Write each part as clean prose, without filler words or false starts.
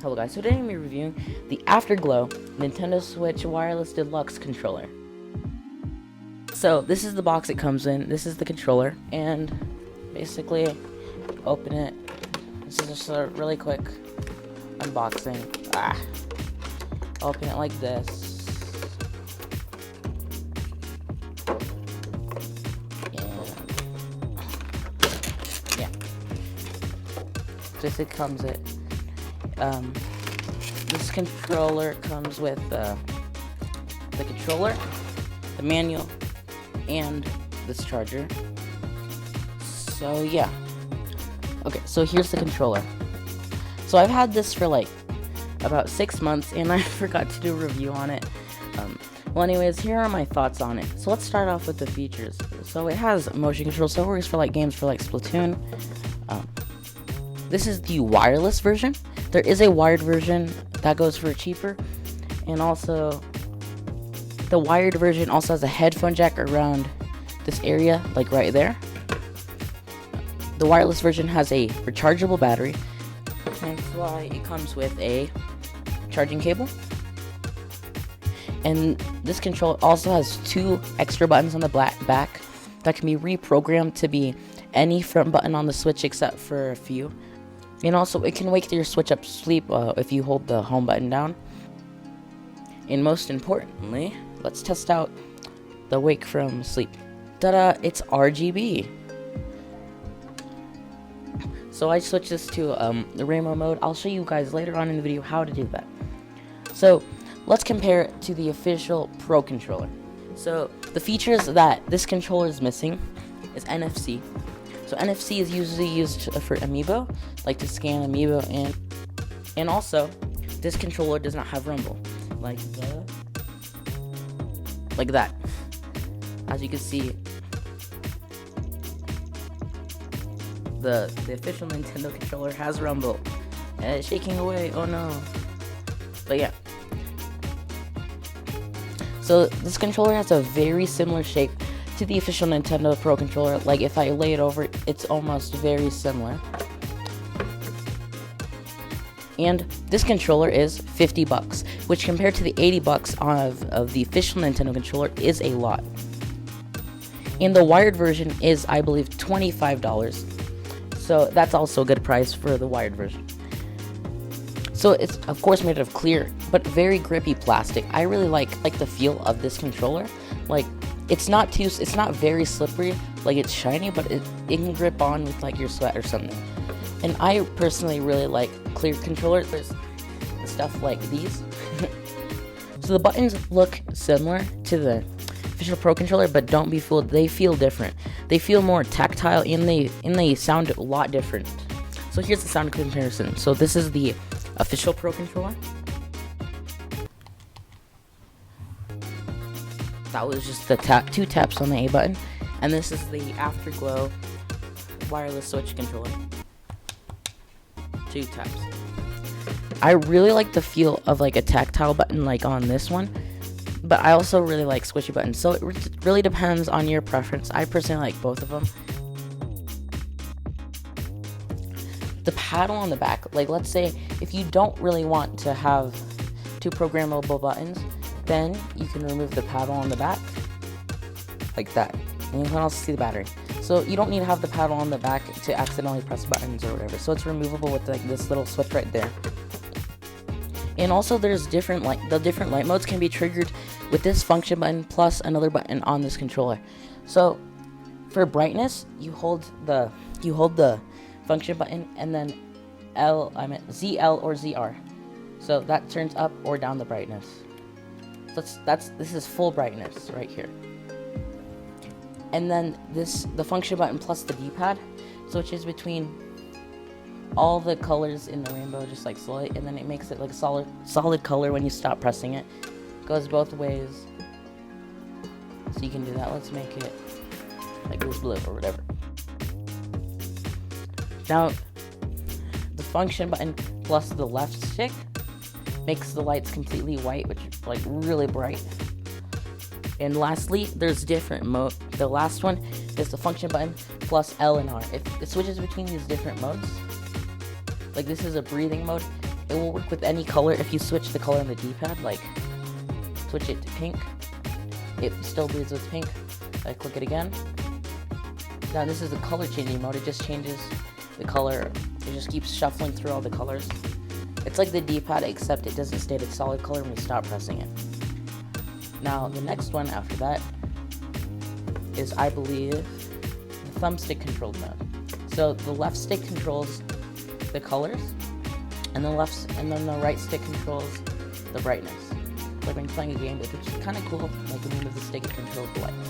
Hello guys, so today I'm reviewing the Afterglow Nintendo Switch Wireless Deluxe controller. So this is the box it comes in, this is the controller, and basically open it. This is just a really quick unboxing. Open it like this. Yeah. This it comes it. This controller comes with the controller, the manual, and this charger. So yeah. Okay, so here's the controller. So I've had this for like about 6 months, and I forgot to do a review on it. Well, anyways, here are my thoughts on it. So let's start off with the features. So it has motion control, so it works for like games for like Splatoon. This is the wireless version. There is a wired version that goes for cheaper, and also the wired version also has a headphone jack around this area, like right there. The wireless version has a rechargeable battery, and that's why it comes with a charging cable. And this controller also has 2 extra buttons on the back that can be reprogrammed to be any front button on the Switch except for a few. And also, it can wake your Switch up to sleep if you hold the home button down. And most importantly, let's test out the wake from sleep. Ta-da! It's RGB. So I switched this to the rainbow mode. I'll show you guys later on in the video how to do that. So let's compare it to the official Pro controller. So the features that this controller is missing is NFC. So NFC is usually used for Amiibo, like to scan Amiibo, and also this controller does not have rumble, like that. As you can see, the official Nintendo controller has rumble, and it's shaking away. Oh no! But yeah. So this controller has a very similar shape to the official Nintendo Pro controller. Like if I lay it over, it's almost very similar. And this controller is $50, which compared to the $80 of the official Nintendo controller is a lot. And the wired version is, I believe, $25. So that's also a good price for the wired version. So it's of course made of clear but very grippy plastic. I really like the feel of this controller. Like it's not very slippery, like it's shiny, but it can grip on with like your sweat or something. And I personally really like clear controllers. There's stuff like these. So the buttons look similar to the official Pro controller, but don't be fooled, they feel different. They feel more tactile, and they sound a lot different. So here's the sound comparison. So this is the official Pro controller. That was just the 2 taps on the A button, and this is the Afterglow wireless Switch controller. 2 taps. I really like the feel of like a tactile button like on this one, but I also really like squishy buttons, so it really depends on your preference. I personally like both of them. The paddle on the back, like let's say if you don't really want to have 2 programmable buttons, then you can remove the paddle on the back like that, and you can also see the battery. So you don't need to have the paddle on the back to accidentally press buttons or whatever. So it's removable with like this little switch right there. And also there's different light modes can be triggered with this function button plus another button on this controller. So for brightness, you hold the function button and then ZL or ZR. So that turns up or down the brightness. So this is full brightness right here. And then the function button plus the D-pad switches between all the colors in the rainbow just like slowly, and then it makes it like a solid color when you stop pressing it. Goes both ways. So you can do that. Let's make it like blue or whatever. Now the function button plus the left stick makes the lights completely white, which is like really bright. And lastly, there's different mode. The last one is the function button plus L and R. If it switches between these different modes, like this is a breathing mode. it will work with any color. If you switch the color on the D-pad, like switch it to pink, it still bleeds with pink. I click it again. Now this is the color changing mode. It just changes the color. It just keeps shuffling through all the colors. It's like the D-pad, except it doesn't stay a solid color when we stop pressing it. Now the next one after that is, I believe, the thumbstick controlled mode. So the left stick controls the colors, and then the right stick controls the brightness. Like when you're playing a game, which is kind of cool. Like when you move the stick, it controls the lights.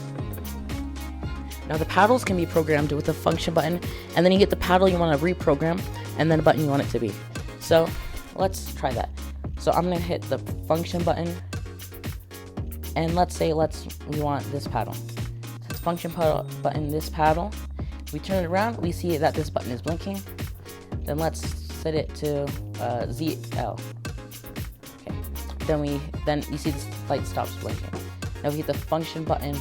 Now the paddles can be programmed with a function button, and then you get the paddle you want to reprogram, and then a button you want it to be. So let's try that. So I'm gonna hit the function button, and let's say we want this paddle. This function button, this paddle. We turn it around, we see that this button is blinking. Then let's set it to ZL. Okay. Then you see this light stops blinking. Now we hit the function button,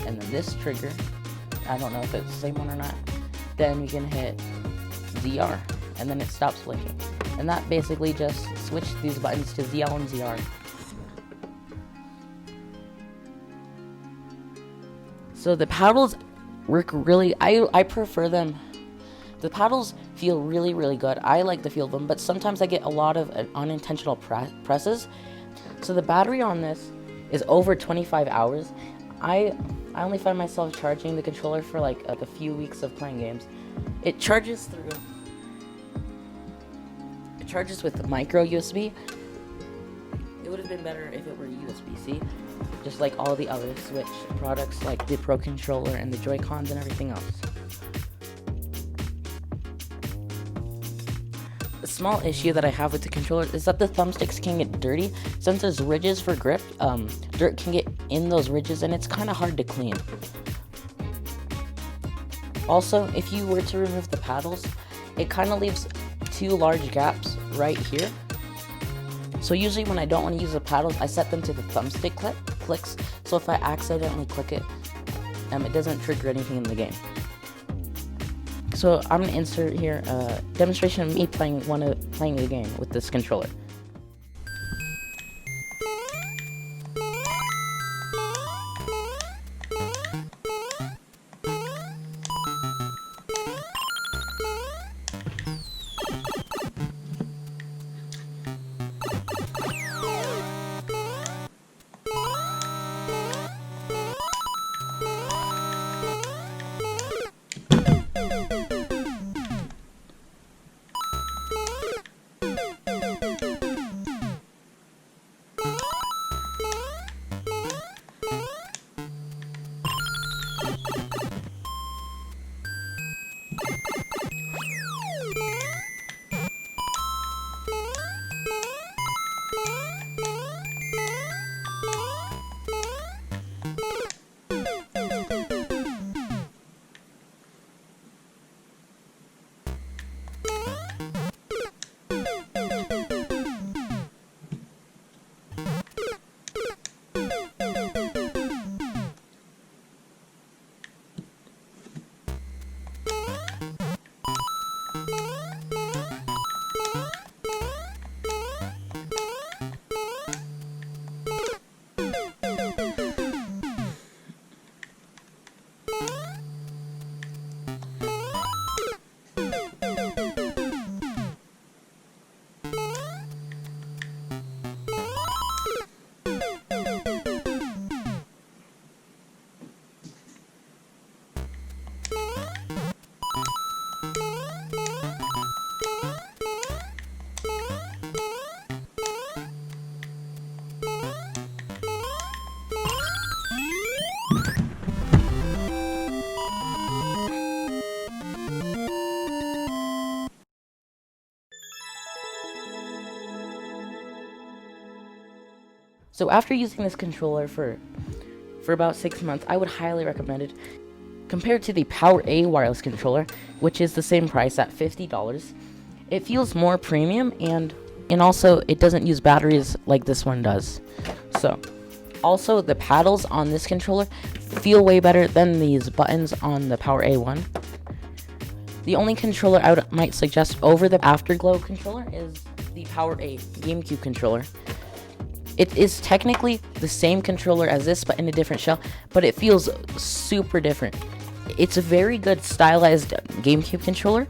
and then this trigger. I don't know if it's the same one or not. Then we can hit ZR, and then it stops blinking. And that basically just switched these buttons to ZL and ZR. So the paddles work really, I prefer them. The paddles feel really, really good. I like the feel of them, but sometimes I get a lot of unintentional presses. So the battery on this is over 25 hours. I only find myself charging the controller for like a few weeks of playing games. It charges with micro USB. It would have been better if it were USB-C, just like all the other Switch products, like the Pro Controller and the Joy-Cons and everything else. A small issue that I have with the controller is that the thumbsticks can get dirty. Since there's ridges for grip, dirt can get in those ridges, and it's kind of hard to clean. Also, if you were to remove the paddles, it kind of leaves two large gaps right here. So usually when I don't want to use the paddles, I set them to the thumbstick clicks, so if I accidentally click it, it doesn't trigger anything in the game. So I'm going to insert here a demonstration of me playing the game with this controller. So after using this controller for about 6 months, I would highly recommend it. Compared to the Power A wireless controller, which is the same price at $50, it feels more premium, and also it doesn't use batteries like this one does. So also the paddles on this controller feel way better than these buttons on the Power A one. The only controller I might suggest over the Afterglow controller is the Power 8 GameCube controller. It is technically the same controller as this, but in a different shell, but it feels super different. It's a very good stylized GameCube controller.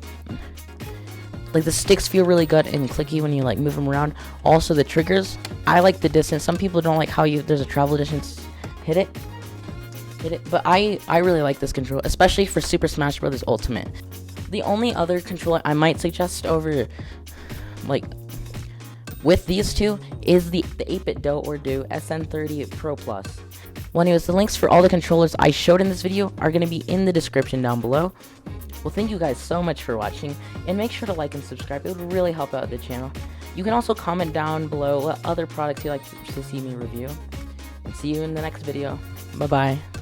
Like, the sticks feel really good and clicky when you like move them around. Also, the triggers, I like the distance. Some people don't like how there's a travel distance. Hit it, but I really like this controller, especially for Super Smash Bros. Ultimate. The only other controller I might suggest over, like, with these two is the 8-bit Do SN30 Pro Plus. Well, anyways, the links for all the controllers I showed in this video are going to be in the description down below. Well, thank you guys so much for watching, and make sure to like and subscribe. It would really help out the channel. You can also comment down below what other products you'd like to see me review. And see you in the next video. Bye-bye.